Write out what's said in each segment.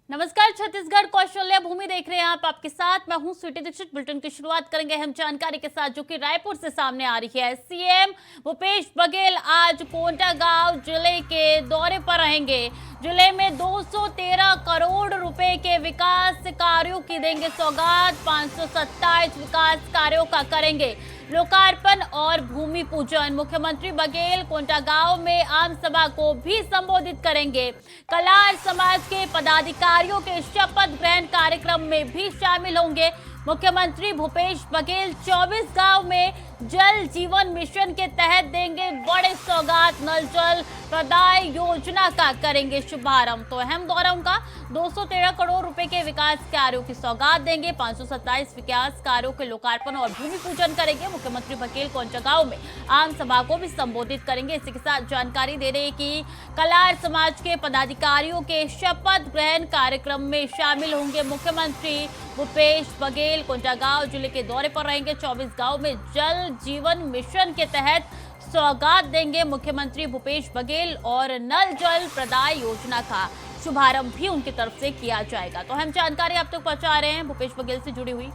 नमस्कार, छत्तीसगढ़ कौशल्या भूमि देख रहे हैं आप। आपके साथ मैं हूं स्वीटी दीक्षित। बुलेटिन की शुरुआत करेंगे अहम जानकारी के साथ जो कि रायपुर से सामने आ रही है। सीएम भूपेश बघेल आज कोंडागांव जिले के दौरे पर रहेंगे। जिले में 213 करोड़ रुपए के विकास कार्यों की देंगे सौगात। 527 विकास कार्यों का करेंगे लोकार्पण और भूमि पूजन। मुख्यमंत्री बघेल कोंडागांव में आम सभा को भी संबोधित करेंगे। कलार समाज के पदाधिकारियों के शपथ ग्रहण कार्यक्रम में भी शामिल होंगे। मुख्यमंत्री भूपेश बघेल 24 गांव में जल जीवन मिशन के तहत देंगे बड़े सौगात। नल जल प्रदाय योजना का करेंगे शुभारंभ। तो अहम दौरा उनका 213 करोड़ रुपए के विकास कार्यों की सौगात देंगे। 527 विकास कार्यों के लोकार्पण और भूमि पूजन करेंगे। मुख्यमंत्री बघेल कोंडागांव में आम सभा को भी संबोधित करेंगे। इसी के साथ जानकारी दे रहे हैं कि कलार समाज के पदाधिकारियों के शपथ ग्रहण कार्यक्रम में शामिल होंगे। मुख्यमंत्री भूपेश बघेल कोंडागांव जिले के दौरे पर रहेंगे। 24 गांव में जल जीवन मिशन के तहत सौगात देंगे मुख्यमंत्री भूपेश बघेल और नल जल प्रदाय योजना का शुभारंभ भी उनकी तरफ से किया जाएगा। तो हम जानकारी आप तक पहुंचा रहे हैं भूपेश बघेल से जुड़ी हुई।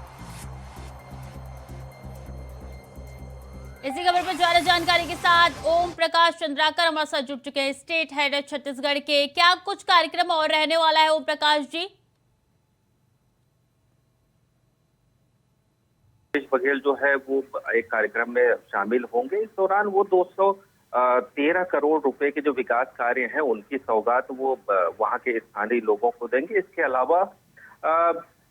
इसी खबर पर ज्यादा जानकारी के साथ ओम प्रकाश चंद्राकर हमारे साथ जुड़ चुके हैं, स्टेट हेड छत्तीसगढ़ के। क्या कुछ कार्यक्रम और रहने वाला है ओम प्रकाश जी? भूपेश बघेल जो है वो एक कार्यक्रम में शामिल होंगे। इस दौरान वो 213 करोड़ रुपए के जो विकास कार्य हैं उनकी सौगात वो वहां के स्थानीय लोगों को देंगे। इसके अलावा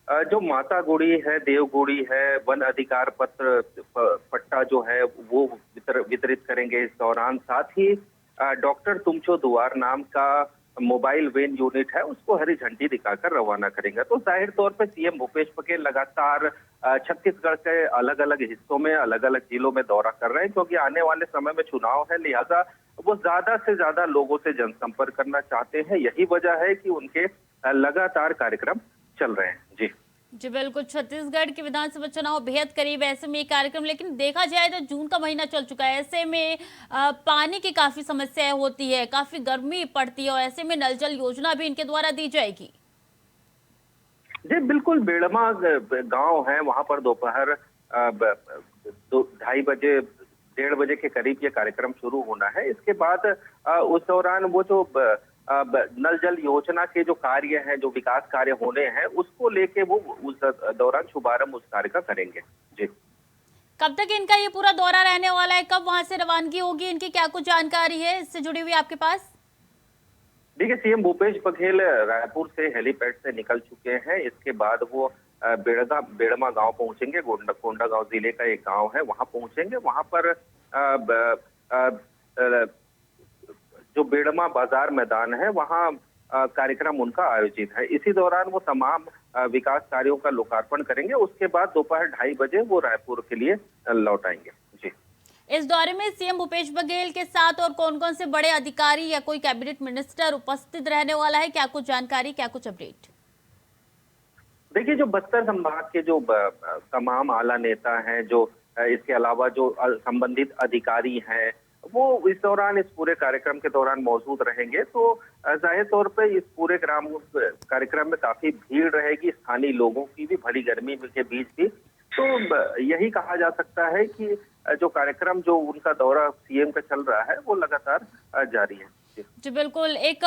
जो माता गुड़ी है, देव गुड़ी है, वन अधिकार पत्र पट्टा जो है वो वितरित करेंगे इस दौरान। साथ ही डॉक्टर तुमचो दुआर नाम का मोबाइल वेन यूनिट है उसको हरी झंडी दिखाकर रवाना करेंगे। तो जाहिर तौर पर सीएम भूपेश बघेल लगातार छत्तीसगढ़ के अलग अलग हिस्सों में, अलग अलग जिलों में दौरा कर रहे हैं, क्योंकि आने वाले समय में चुनाव है, लिहाजा वो ज्यादा से ज्यादा लोगों से जनसंपर्क करना चाहते हैं। यही वजह है कि उनके लगातार कार्यक्रम चल रहे हैं। जी जी बिल्कुल, छत्तीसगढ़ के विधानसभा चुनाव बेहद करीब है, ऐसे में ये कार्यक्रम, लेकिन देखा जाए तो जून का महीना चल चुका है। ऐसे में पानी की काफी समस्याएं होती है, काफी गर्मी पड़ती है और ऐसे में नल जल योजना भी इनके द्वारा दी जाएगी। जी बिल्कुल, बेड़मा गांव है, वहां पर दोपहर 2:30 बजे 1:30 बजे के करीब ये कार्यक्रम शुरू होना है। इसके बाद उस दौरान वो जो नल जल योजना के जो कार्य हैं, जो विकास कार्य होने हैं, उसको लेके वो उस दौरान शुभारंभ उस कार्य का करेंगे। जी कब तक इनका ये पूरा दौरा रहने वाला है? कब वहां से रवानगी होगी इनकी? क्या कुछ जानकारी है इससे जुड़ी हुई आपके पास? देखिए, सीएम भूपेश बघेल रायपुर से हेलीपैड से निकल चुके हैं। इसके बाद वो बेड़मा गांव पहुंचेंगे। कोंडागांव जिले का एक गांव है, वहां पहुंचेंगे। वहां पर जो बेड़मा बाजार मैदान है वहां कार्यक्रम उनका आयोजित है। इसी दौरान वो तमाम विकास कार्यों का लोकार्पण करेंगे। उसके बाद दोपहर 2:30 बजे वो रायपुर के लिए लौट आएंगे। जी इस दौरे में सीएम भूपेश बघेल के साथ और कौन कौन से बड़े अधिकारी या कोई कैबिनेट मिनिस्टर उपस्थित रहने वाला है? क्या कुछ जानकारी, क्या कुछ अपडेट? देखिए, जो बस्तर संभाग के जो तमाम आला नेता हैं, जो इसके अलावा जो संबंधित अधिकारी हैं, वो इस दौरान, इस पूरे कार्यक्रम के दौरान मौजूद रहेंगे। तो जाहिर तौर पे इस पूरे कार्यक्रम में काफी भीड़ रहेगी, स्थानीय लोगों की भी, भरी गर्मी के बीच भी। तो यही कहा जा सकता है कि जो कार्यक्रम, जो उनका दौरा सीएम का चल रहा है, वो लगातार जारी है। जी बिल्कुल, एक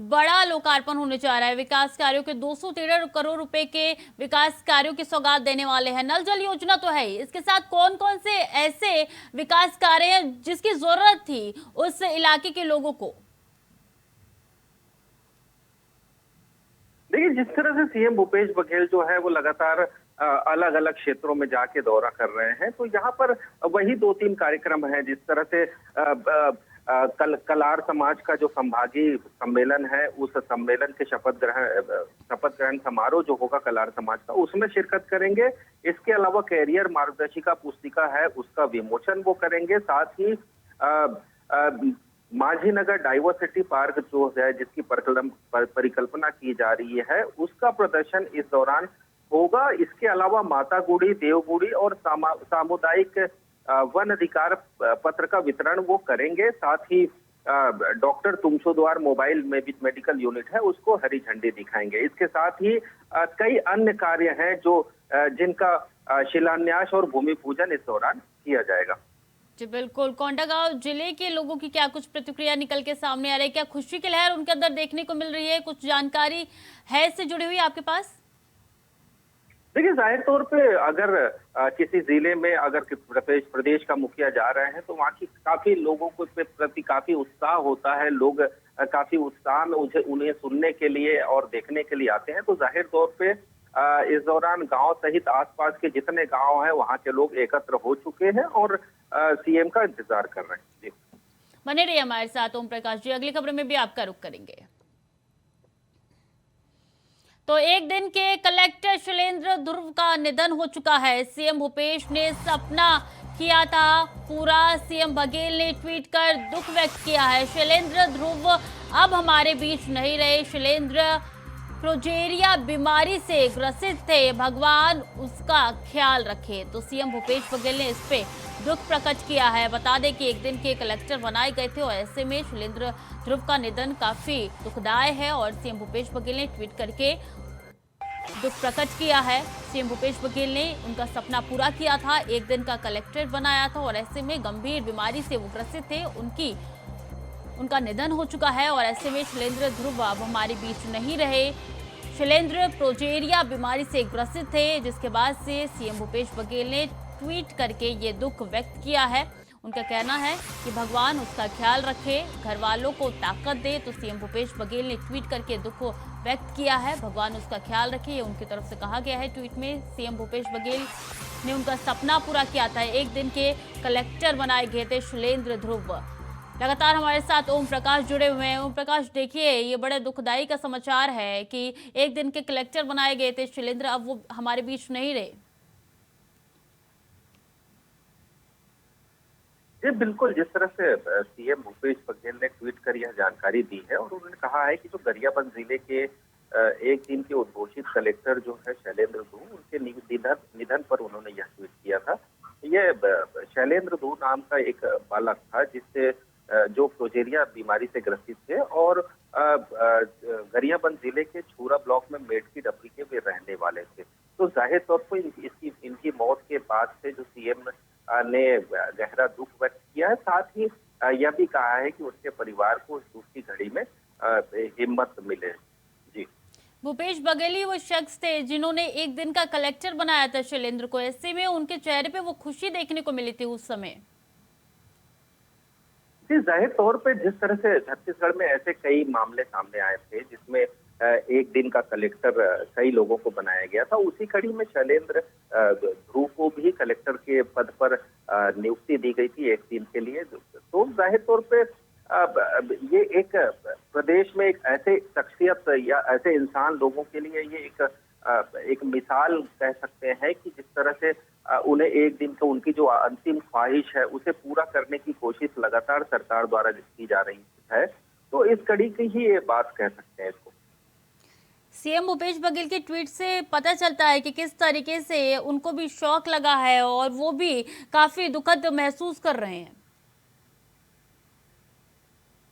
बड़ा लोकार्पण होने जा रहा है। विकास कार्यों के 213 करोड़ रुपए के विकास कार्यों की सौगात देने वाले हैं। नल जल योजना तो है ही, इसके साथ कौन कौन से ऐसे विकास कार्य हैं जिसकी जरूरत थी उस इलाके के लोगों को? देखिए, जिस तरह से सीएम भूपेश बघेल जो है वो लगातार अलग अलग क्षेत्रों में जाके दौरा कर रहे हैं, तो यहाँ पर वही 2-3 कार्यक्रम हैं। जिस तरह से कलार समाज का जो संभागीय सम्मेलन है, उस सम्मेलन के शपथ ग्रहण समारोह जो होगा कलार समाज का, उसमें शिरकत करेंगे। इसके अलावा कैरियर मार्गदर्शिका पुस्तिका है, उसका विमोचन वो करेंगे। साथ ही माझी नगर डाइवर्सिटी पार्क जो है, जिसकी परिकल्पना की जा रही है, उसका प्रदर्शन इस दौरान होगा। इसके अलावा माता गुड़ी, देव गुड़ी और सामुदायिक वन अधिकार पत्र का वितरण वो करेंगे। साथ ही डॉक्टर तुमसोद्वार मोबाइल में भी मेडिकल यूनिट है उसको हरी झंडी दिखाएंगे। इसके साथ ही कई अन्य कार्य हैं जो जिनका शिलान्यास और भूमि पूजन इस दौरान किया जाएगा। जी बिल्कुल। कोंडागांव जिले के लोगों की क्या कुछ प्रतिक्रिया निकल के सामने आ रही है? क्या खुशी की लहर उनके अंदर देखने को मिल रही है? कुछ जानकारी है इससे जुड़ी हुई आपके पास? देखिए, जाहिर तौर पे अगर किसी जिले में अगर प्रदेश का मुखिया जा रहे हैं तो वहाँ की काफी लोगों को प्रति काफी उत्साह होता है। लोग काफी उत्साह में उन्हें सुनने के लिए और देखने के लिए आते हैं। तो जाहिर तौर पे इस दौरान गांव सहित आसपास के जितने गांव हैं वहाँ के लोग एकत्र हो चुके हैं और सीएम का इंतजार कर रहे हैं। जी बने रहिए हमारे साथ ओम प्रकाश जी, अगली खबर में भी आपका रुख करेंगे। तो एक दिन के कलेक्टर शैलेंद्र ध्रुव का निधन हो चुका है। सीएम भूपेश ने सपना किया था पूरा। सीएम बघेल ने ट्वीट कर दुख व्यक्त किया है। शैलेंद्र ध्रुव अब हमारे बीच नहीं रहे। शैलेंद्र प्रोजेरिया बीमारी से ग्रसित थे, भगवान उसका ख्याल रखे। तो सीएम भूपेश बघेल ने इस पे दुख प्रकट किया है। बता दें कि एक दिन के कलेक्टर बनाए गए थे और ऐसे में शैलेंद्र ध्रुव का निधन काफी दुखदायक है और सीएम भूपेश बघेल ने ट्वीट करके दुख प्रकट किया है। सीएम भूपेश बघेल ने उनका सपना पूरा किया था, एक दिन का कलेक्टर बनाया था और ऐसे में गंभीर बीमारी से वो ग्रसित थे, उनका निधन हो चुका है और ऐसे में शैलेंद्र ध्रुव अब हमारे बीच नहीं रहे। शैलेंद्र प्रोजेरिया बीमारी से ग्रसित थे, जिसके बाद से सीएम भूपेश बघेल ने ट्वीट करके ये दुख व्यक्त किया है। उनका कहना है कि भगवान उसका ख्याल रखे, घर वालों को ताकत दे। तो सीएम भूपेश बघेल ने ट्वीट करके दुख व्यक्त किया है, भगवान उसका ख्याल रखे, ये उनकी तरफ से कहा गया है। ट्वीट में सीएम भूपेश बघेल ने उनका सपना पूरा किया था, एक दिन के कलेक्टर बनाए गए थे शैलेंद्र ध्रुव। लगातार हमारे साथ ओम प्रकाश जुड़े हुए हैं। ओम प्रकाश, देखिए ये बड़े दुखदाई का समाचार है कि एक दिन के कलेक्टर बनाए गए थे शैलेंद्र, अब वो हमारे बीच नहीं रहे। जी बिल्कुल, जिस तरह से सीएम भूपेश बघेल ने ट्वीट कर यह जानकारी दी है और उन्होंने कहा है कि जो गरियाबंद जिले के एक दिन के उद्घोषित कलेक्टर जो है शैलेंद्र ध्रुव, उनके निधन पर उन्होंने यह ट्वीट किया था। ये शैलेंद्र ध्रुव नाम का एक बालक था जिससे जो प्रोजेरिया बीमारी से ग्रसित थे और गरियाबंद जिले के छूरा ब्लॉक में मेडकी डबरी के वे रहने वाले थे। तो जाहिर तौर पर इनकी मौत के बाद से जो सीएम ने गहरा दुख व्यक्त किया है, साथ ही यह भी कहा है कि उनके परिवार को दुख की घड़ी में हिम्मत मिले। जी भूपेश बघेल ही वो शख्स थे जिन्होंने एक दिन का कलेक्टर बनाया था शैलेंद्र को, ऐसे में उनके चेहरे पे वो खुशी देखने को मिली थी उस समय। जी जाहिर तौर पे जिस तरह से छत्तीसगढ़ में ऐसे कई मामले सामने आए थे जिसमें एक दिन का कलेक्टर कई लोगों को बनाया गया था, उसी कड़ी में शैलेंद्र ध्रुव को भी कलेक्टर के पद पर नियुक्ति दी गई थी एक दिन के लिए। तो जाहिर तौर पे ये एक प्रदेश में एक ऐसे शख्सियत या ऐसे इंसान लोगों के लिए ये एक मिसाल कह सकते हैं कि जिस तरह से उन्हें एक दिन को उनकी जो अंतिम ख्वाहिश है उसे पूरा करने की कोशिश लगातार सरकार द्वारा की जा रही है। तो इस कड़ी की ही ये बात कह सकते हैं इसको। सीएम भूपेश बघेल के ट्वीट से पता चलता है कि किस तरीके से उनको भी शौक लगा है और वो भी काफी दुखद महसूस कर रहे हैं।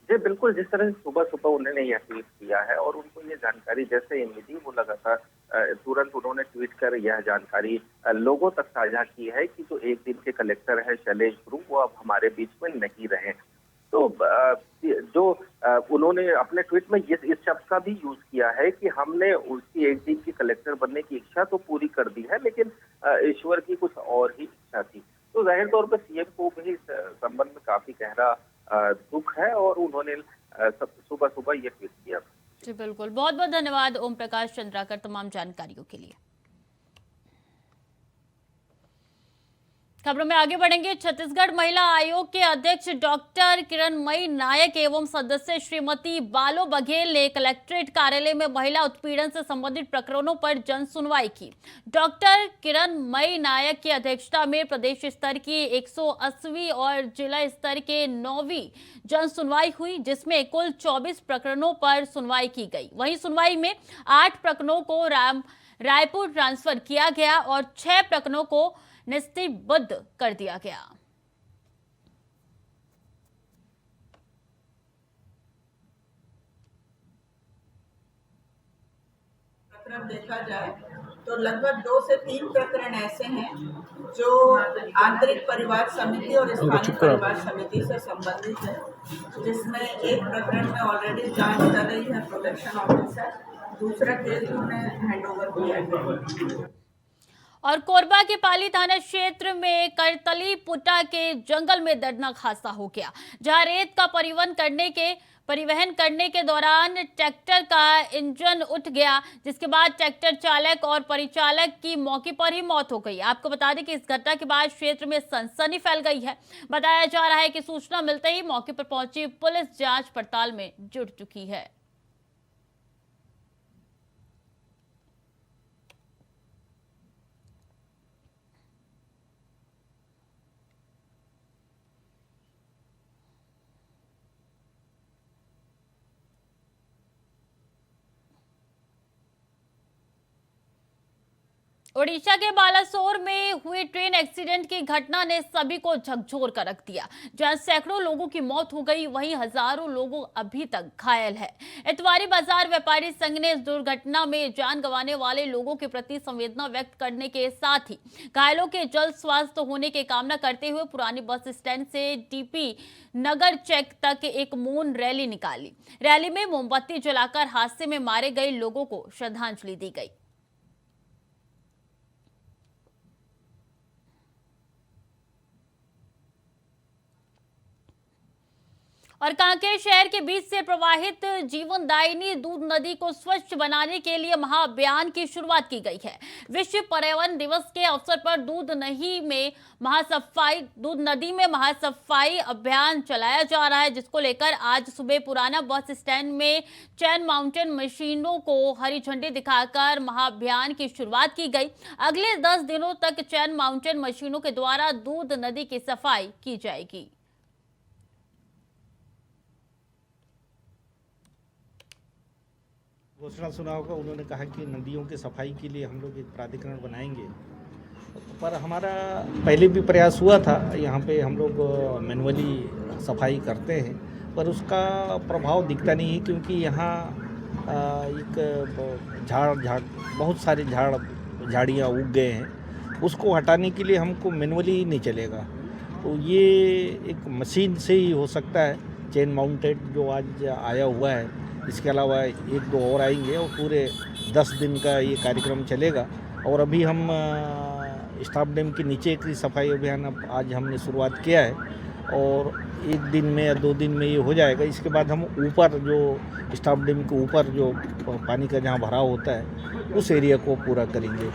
जी बिल्कुल, जिस तरह से सुबह सुबह उन्होंने यह ट्वीट किया है और उनको ये जानकारी जैसे ही मिली वो लगातार तुरंत उन्होंने ट्वीट कर यह जानकारी लोगों तक साझा की है कि जो एक दिन के कलेक्टर है शैलेश ध्रुव, वो अब हमारे बीच में नहीं रहे। तो जो उन्होंने अपने ट्वीट में इस शब्द का भी यूज किया है कि हमने उसकी एक दिन की कलेक्टर बनने की इच्छा तो पूरी कर दी है, लेकिन ईश्वर की कुछ और ही इच्छा थी। तो जाहिर तौर पर सीएम को भी इस संबंध में काफी गहरा दुख है और उन्होंने सुबह सुबह ये ट्वीट किया। जी बिल्कुल, बहुत बहुत धन्यवाद ओम प्रकाश चंद्राकर तमाम जानकारियों के लिए। खबरों में आगे बढ़ेंगे। छत्तीसगढ़ महिला आयोग के अध्यक्ष डॉक्टर किरणमयी नायक एवं सदस्य श्रीमती बालो बघेल ने कलेक्ट्रेट कार्यालय में महिला उत्पीड़न से संबंधित प्रकरणों पर जन सुनवाई की। डॉक्टर किरणमयी नायक की अध्यक्षता में प्रदेश स्तर की 180वीं और जिला स्तर के 9वीं जन सुनवाई हुई, जिसमें कुल 24 प्रकरणों पर सुनवाई की गई। वहीं सुनवाई में 8 प्रकरणों को रायपुर ट्रांसफर किया गया और 6 प्रकरणों को निस्तीबद्ध कर दिया गया। अगर देखा जाए तो लगभग 2 से 3 प्रकरण ऐसे हैं जो आंतरिक परिवार समिति और स्थानीय परिवार समिति से संबंधित है, जिसमें एक प्रकरण में ऑलरेडी जांच कर रही है प्रोटेक्शन ऑफिसर, दूसरा केस उन्हें हैंडओवर किया गया। और कोरबा के पाली थाना क्षेत्र में करतली पुटा के जंगल में दर्दनाक हादसा हो गया, जहां रेत का परिवहन करने के दौरान ट्रैक्टर का इंजन उठ गया, जिसके बाद ट्रैक्टर चालक और परिचालक की मौके पर ही मौत हो गई। आपको बता दें कि इस घटना के बाद क्षेत्र में सनसनी फैल गई है। बताया जा रहा है कि सूचना मिलते ही मौके पर पहुंची पुलिस जांच पड़ताल में जुट चुकी है। ओडिशा के बालासोर में हुए ट्रेन एक्सीडेंट की घटना ने सभी को झकझोर कर रख दिया, जहां सैकड़ों लोगों की मौत हो गई, वहीं हजारों लोग अभी तक घायल हैं। इतवारी बाजार व्यापारी संघ ने इस दुर्घटना में जान गंवाने वाले लोगों के प्रति संवेदना व्यक्त करने के साथ ही घायलों के जल्द स्वास्थ्य होने की कामना करते हुए पुरानी बस स्टैंड से टीपी नगर चेक तक एक मौन रैली निकाली। रैली में मोमबत्ती जलाकर हादसे में मारे गए लोगों को श्रद्धांजलि दी गई। और कांकेर शहर के बीच से प्रवाहित जीवनदायिनी दूध नदी को स्वच्छ बनाने के लिए महाअभियान की शुरुआत की गई है। विश्व पर्यावरण दिवस के अवसर पर दूध नदी में महासफाई अभियान चलाया जा रहा है, जिसको लेकर आज सुबह पुराना बस स्टैंड में चैन माउंटेन मशीनों को हरी झंडी दिखाकर महाअभियान की शुरुआत की गई। अगले 10 दिनों तक चैन माउंटेन मशीनों के द्वारा दूध नदी की सफाई की जाएगी। घोषणा सुना होगा, उन्होंने कहा कि नदियों की सफाई के लिए हम लोग एक प्राधिकरण बनाएंगे, पर हमारा पहले भी प्रयास हुआ था। यहाँ पे हम लोग मैनुअली सफाई करते हैं, पर उसका प्रभाव दिखता नहीं है, क्योंकि यहाँ एक बहुत सारे झाड़ियाँ उग गए हैं। उसको हटाने के लिए हमको मैनुअली नहीं चलेगा, तो ये एक मशीन से ही हो सकता है। चेन माउंटेड जो आज आया हुआ है, इसके अलावा 1-2 और आएंगे और पूरे 10 दिन का ये कार्यक्रम चलेगा। और अभी हम स्टाफ डैम के नीचे की सफाई अभियान अब आज हमने शुरुआत किया है, और 1 दिन में या 2 दिन में ये हो जाएगा। इसके बाद हम ऊपर जो स्टाफ डैम के ऊपर जो पानी का जहाँ भराव होता है, उस एरिया को पूरा करेंगे।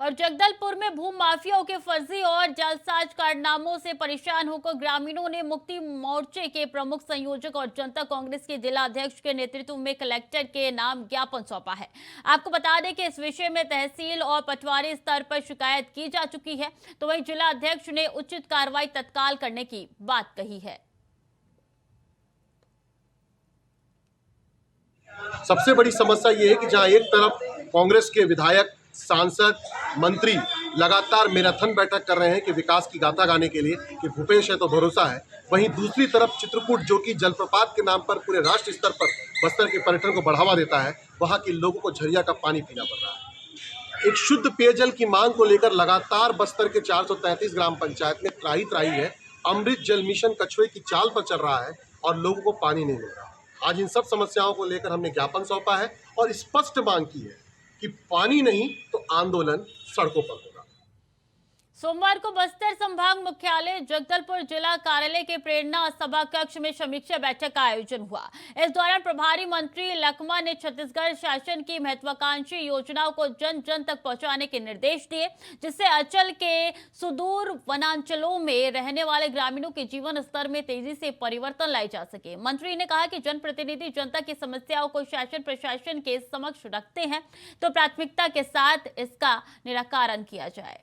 और जगदलपुर में भू माफियाओं के फर्जी और जालसाज कारनामों से परेशान होकर ग्रामीणों ने मुक्ति मोर्चे के प्रमुख संयोजक और जनता कांग्रेस के जिला अध्यक्ष के नेतृत्व में कलेक्टर के नाम ज्ञापन सौंपा है। आपको बता दें कि इस विषय में तहसील और पटवारी स्तर पर शिकायत की जा चुकी है, तो वहीं जिला अध्यक्ष ने उचित कार्रवाई तत्काल करने की बात कही है। सबसे बड़ी समस्या ये है कि जहां एक तरफ कांग्रेस के विधायक, सांसद, मंत्री लगातार मैराथन बैठक कर रहे हैं कि विकास की गाथा गाने के लिए कि भूपेश है तो भरोसा है, वहीं दूसरी तरफ चित्रकूट, जो कि जलप्रपात के नाम पर पूरे राष्ट्र स्तर पर बस्तर के पर्यटन को बढ़ावा देता है, वहां के लोगों को झरिया का पानी पीना पड़ रहा है। एक शुद्ध पेयजल की मांग को लेकर लगातार बस्तर के 433 ग्राम पंचायत में त्राही है। अमृत जल मिशन कछुए की चाल पर चल रहा है और लोगों को पानी नहीं मिल रहा। आज इन सब समस्याओं को लेकर हमने ज्ञापन सौंपा है और स्पष्ट मांग की है कि पानी नहीं तो आंदोलन सड़कों पर होगा। सोमवार को बस्तर संभाग मुख्यालय जगदलपुर जिला कार्यालय के प्रेरणा सभा कक्ष में समीक्षा बैठक का आयोजन हुआ। इस दौरान प्रभारी मंत्री लखमा ने छत्तीसगढ़ शासन की महत्वाकांक्षी योजनाओं को जन जन तक पहुंचाने के निर्देश दिए, जिससे अंचल के सुदूर वनांचलों में रहने वाले ग्रामीणों के जीवन स्तर में तेजी से परिवर्तन लाई जा सके। मंत्री ने कहा कि जनप्रतिनिधि जनता की समस्याओं को शासन प्रशासन के समक्ष रखते हैं, तो प्राथमिकता के साथ इसका निराकरण किया जाए।